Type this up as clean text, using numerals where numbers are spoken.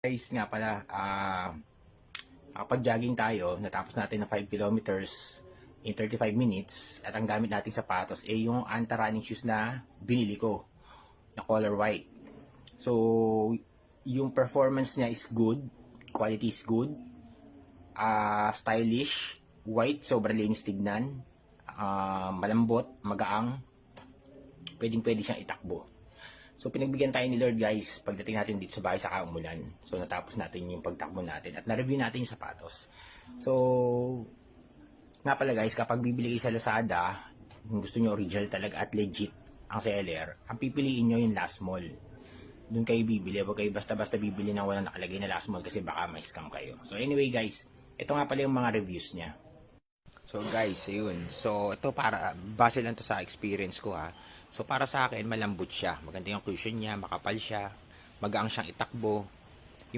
Guys, nga pala, nakapag-jogging tayo, natapos natin na 5 kilometers in 35 minutes, at ang gamit nating sapatos ay yung Anta running shoes na binili ko, na color white. So, yung performance niya is good, quality is good, stylish, white, sobrang linis tignan, malambot, magaang, pwedeng-pwede siyang itakbo. So, pinagbigyan tayo ni Lord, guys, pagdating natin dito sa bahay sa kaumulan. So, natapos natin yung pagtakbo natin at na-review natin yung sapatos. So, nga pala guys, kapag bibili kayo sa Lazada, kung gusto nyo original talaga at legit ang seller, ang pipiliin nyo yung last mall. Doon kayo bibili. Huwag kayo basta-basta bibili na walang nakalagay na last mall kasi baka may scam kayo. So, anyway guys, ito nga pala yung mga reviews niya. So guys, ayun. So ito para base lang to sa experience ko ha. So para sa akin malambot siya. Maganda yung cushion niya, makapal siya, magaang siyang itakbo.